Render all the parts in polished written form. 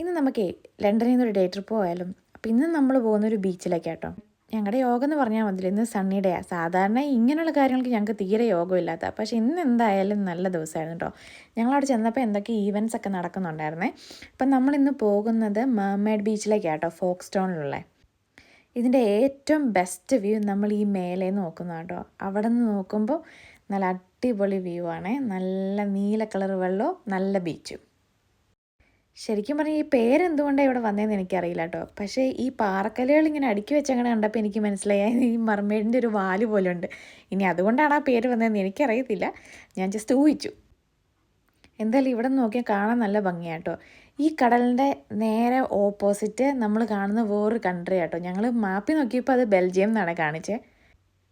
ഇന്ന് നമുക്കേ ലണ്ടനിൽ നിന്നൊരു ഡേ ട്രിപ്പ് പോയാലും. അപ്പം ഇന്ന് നമ്മൾ പോകുന്നൊരു ബീച്ചിലേക്കാട്ടോ. ഞങ്ങളുടെ യോഗം എന്ന് പറഞ്ഞാൽ മതില്ല, ഇന്ന് സണ്ണി ഡേയാണ്. സാധാരണ ഇങ്ങനെയുള്ള കാര്യങ്ങൾക്ക് ഞങ്ങൾക്ക് തീരെ യോഗമില്ലാത്ത, പക്ഷേ ഇന്ന് എന്തായാലും നല്ല ദിവസമായിരുന്നു കേട്ടോ. ഞങ്ങളവിടെ ചെന്നപ്പോൾ എന്തൊക്കെ ഈവൻറ്റ്സ് ഒക്കെ നടക്കുന്നുണ്ടായിരുന്നേ. അപ്പം നമ്മളിന്ന് പോകുന്നത് മെർമെയ്ഡ് ബീച്ചിലേക്കാട്ടോ, ഫോക്ക് സ്റ്റോണിലുള്ള. ഇതിൻ്റെ ഏറ്റവും ബെസ്റ്റ് വ്യൂ നമ്മൾ ഈ മേലെ നോക്കുന്ന കേട്ടോ. അവിടെ നിന്ന് നോക്കുമ്പോൾ നല്ല അടിപൊളി വ്യൂ ആണ്. നല്ല നീല കളർ വെള്ളവും നല്ല ബീച്ചും. ശരിക്കും പറഞ്ഞാൽ ഈ പേരെന്തുകൊണ്ടാണ് ഇവിടെ വന്നതെന്ന് എനിക്കറിയില്ല കേട്ടോ. പക്ഷേ ഈ പാറക്കല്ലുകൾ ഇങ്ങനെ അടുക്കി വെച്ചങ്ങനെ കണ്ടപ്പോൾ എനിക്ക് മനസ്സിലായി ഈ മർമെയ്ഡിൻ്റെ ഒരു വാല് പോലെ ഉണ്ട്. ഇനി അതുകൊണ്ടാണ് ആ പേര് വന്നതെന്ന് എനിക്കറിയത്തില്ല, ഞാൻ ജസ്റ്റ് ഊഹിച്ചു. എന്തായാലും ഇവിടെ നിന്ന് നോക്കിയാൽ കാണാൻ നല്ല ഭംഗിയാട്ടോ. ഈ കടലിൻ്റെ നേരെ ഓപ്പോസിറ്റ് നമ്മൾ കാണുന്ന വേറൊരു കൺട്രി ആട്ടോ. ഞങ്ങൾ മാപ്പിൽ നോക്കിയപ്പോൾ അത് ബെൽജിയം എന്നാണ് കാണിച്ചത്.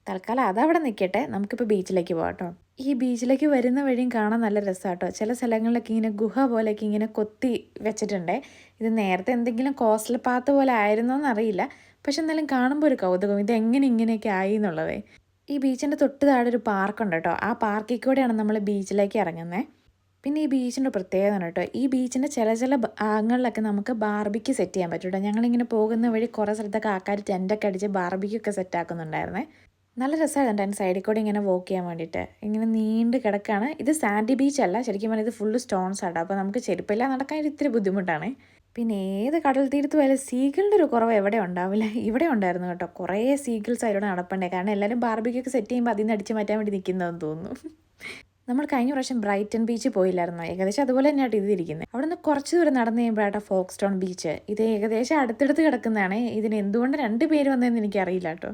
തൽക്കാലം അതവിടെ നിൽക്കട്ടെ, നമുക്കിപ്പോൾ ബീച്ചിലേക്ക് പോകാം കേട്ടോ. ഈ ബീച്ചിലേക്ക് വരുന്ന വഴിയും കാണാൻ നല്ല രസമാട്ടോ. ചില സ്ഥലങ്ങളിലൊക്കെ ഇങ്ങനെ ഗുഹ പോലെയൊക്കെ ഇങ്ങനെ കൊത്തി വെച്ചിട്ടുണ്ട്. ഇത് നേരത്തെ എന്തെങ്കിലും കോസ്റ്റൽ പാത്ത് പോലെ ആയിരുന്നോന്നറിയില്ല, പക്ഷെ എന്നാലും കാണുമ്പോൾ ഒരു കൗതുകം, ഇത് എങ്ങനെ ഇങ്ങനെയൊക്കെ ആയി എന്നുള്ളത്. ഈ ബീച്ചിൻ്റെ തൊട്ട് താഴെ ഒരു പാർക്കുണ്ട് കേട്ടോ. ആ പാർക്കിൽ കൂടെയാണ് നമ്മൾ ബീച്ചിലേക്ക് ഇറങ്ങുന്നത്. പിന്നെ ഈ ബീച്ചിൻ്റെ പ്രത്യേകത കേട്ടോ, ഈ ബീച്ചിൻ്റെ ചില ഭാഗങ്ങളിലൊക്കെ നമുക്ക് ബാർബിക്ക് സെറ്റ് ചെയ്യാൻ പറ്റും കേട്ടോ. ഞങ്ങളിങ്ങനെ പോകുന്ന വഴി കുറേ സ്ഥലത്തൊക്കെ ആൾക്കാർ ടെൻ്റൊക്കെ അടിച്ച് ബാർബിക്കൊക്കെ സെറ്റാക്കുന്നുണ്ടായിരുന്നേ. നല്ല രസമായിരുന്നു അതിൻ്റെ സൈഡിൽ കൂടെ ഇങ്ങനെ വോക്ക് ചെയ്യാൻ വേണ്ടിയിട്ട്. ഇങ്ങനെ നീണ്ട് കിടക്കുകയാണ്. ഇത് സാൻഡി ബീച്ചല്ല, ശരിക്കും പറഞ്ഞാൽ ഇത് ഫുള്ള് സ്റ്റോൺസ് ആട്ടോ. അപ്പോൾ നമുക്ക് ചെരുപ്പില്ല നടക്കാൻ ഇത്തിരി ബുദ്ധിമുട്ടാണ്. പിന്നെ ഏത് കടൽ തീരത്ത് പോയാലും സീഗിളിൻ്റെ ഒരു കുറവ് എവിടെ ഉണ്ടാവില്ല, ഇവിടെ ഉണ്ടായിരുന്നു കേട്ടോ. കുറേ സീഗിൾസ് അതിലൂടെ നടപ്പണ്ടേ, കാരണം എല്ലാവരും ബാർബിക്കൊക്കെ സെറ്റ് ചെയ്യുമ്പോൾ അതിൽ നിന്ന് അടിച്ച് മാറ്റാൻ വേണ്ടി നിൽക്കുന്നതെന്ന് തോന്നുന്നു. നമ്മൾ കഴിഞ്ഞ പ്രാവശ്യം ബ്രൈറ്റൺ ബീച്ച് പോയില്ലായിരുന്നു, ഏകദേശം അതുപോലെ തന്നെയായിട്ട് ഇതിരിക്കുന്നത്. അവിടെ നിന്ന് കുറച്ച് ദൂരം നടന്നു കഴിയുമ്പോഴാട്ടോ ഫോക്ക് സ്റ്റോൺ ബീച്ച്. ഇത് ഏകദേശം അടുത്തടുത്ത് കിടക്കുന്നതാണ്. ഇതിന് എന്തുകൊണ്ട് രണ്ട് പേര് വന്നതെന്ന് എനിക്കറിയില്ല കേട്ടോ.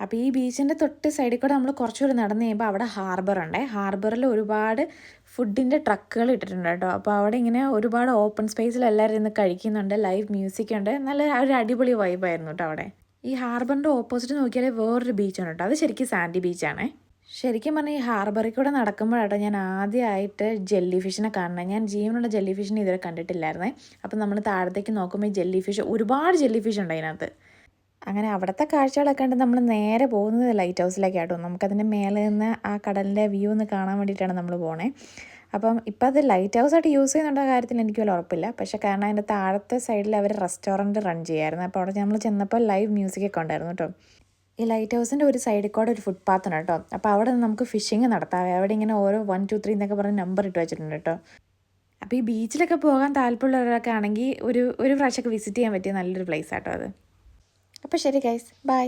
അപ്പോൾ ഈ ബീച്ചിൻ്റെ തൊട്ട് സൈഡിൽ കൂടെ നമ്മൾ കുറച്ചുകൂടി നടന്നു കഴിയുമ്പോൾ അവിടെ ഹാർബറുണ്ട്. ഹാർബറിൽ ഒരുപാട് ഫുഡിൻ്റെ ട്രക്കുകൾ ഇട്ടിട്ടുണ്ട് കേട്ടോ. അപ്പോൾ അവിടെ ഇങ്ങനെ ഒരുപാട് ഓപ്പൺ സ്പേസിൽ എല്ലാവരും ഇരുന്ന് കഴിക്കുന്നുണ്ട്, ലൈവ് മ്യൂസിക് ഉണ്ട്. നല്ല ഒരു അടിപൊളി വൈബായിരുന്നു കേട്ടോ അവിടെ. ഈ ഹാർബറിൻ്റെ ഓപ്പോസിറ്റ് നോക്കിയാൽ വേറൊരു ബീച്ചാണ് കേട്ടോ. അത് ശരിക്കും സാൻഡി ബീച്ചാണേ. ശരിക്കും പറഞ്ഞാൽ ഈ ഹാർബറിൽ കൂടെ നടക്കുമ്പോഴാട്ടോ ഞാൻ ആദ്യമായിട്ട് ജെല്ലി ഫിഷിനെ കാണുന്നത്. ഞാൻ ജീവനുള്ള ജെല്ലി ഫിഷിനെ ഇതുവരെ കണ്ടിട്ടില്ലായിരുന്നേ. അപ്പം നമ്മൾ താഴത്തേക്ക് നോക്കുമ്പോൾ ഈ ജെല്ലി ഫിഷ്, ഒരുപാട് ജെല്ലി ഫിഷ് ഉണ്ട് അതിനകത്ത്. അങ്ങനെ അവിടുത്തെ കാഴ്ചകളൊക്കെ ഉണ്ട്. നമ്മൾ നേരെ പോകുന്നത് ലൈറ്റ് ഹൗസിലേക്കാട്ടോ. നമുക്കതിൻ്റെ മേലെ നിന്ന് ആ കടലിൻ്റെ വ്യൂ ഒന്ന് കാണാൻ വേണ്ടിയിട്ടാണ് നമ്മൾ പോണേ. അപ്പം ഇപ്പം അത് ലൈറ്റ് ഹൗസായിട്ട് യൂസ് ചെയ്യുന്നുണ്ട കാര്യത്തിൽ എനിക്ക് വല്ല ഉറപ്പില്ല. പക്ഷേ കാരണം അതിൻ്റെ താഴത്തെ സൈഡിൽ അവർ റെസ്റ്റോറൻറ്റ് റൺ ചെയ്യായിരുന്നു. അപ്പോൾ അവിടെ നമ്മൾ ചെന്നപ്പോൾ ലൈവ് മ്യൂസിക്കൊക്കെ ഉണ്ടായിരുന്നു കേട്ടോ. ഈ ലൈറ്റ് ഹൗസിൻ്റെ ഒരു സൈഡിൽ കൂടെ ഒരു ഫുട്പാത്താണ് കേട്ടോ. അപ്പോൾ അവിടെ നിന്ന് നമുക്ക് ഫിഷിങ് നടത്താവേ. അവിടെ ഇങ്ങനെ ഓരോ 1 2 3 എന്നൊക്കെ പറഞ്ഞ് നമ്പർ ഇട്ട് വെച്ചിട്ടുണ്ട് കേട്ടോ. അപ്പോൾ ഈ ബീച്ചിലൊക്കെ പോകാൻ താല്പര്യമുള്ളവരൊക്കെ ആണെങ്കിൽ ഒരു പ്രാവശ്യമൊക്കെ വിസിറ്റ് ചെയ്യാൻ പറ്റിയ നല്ലൊരു പ്ലേസ് ആട്ടോ അത്. അപ്പോൾ ശരി ഗൈസ്, ബൈ.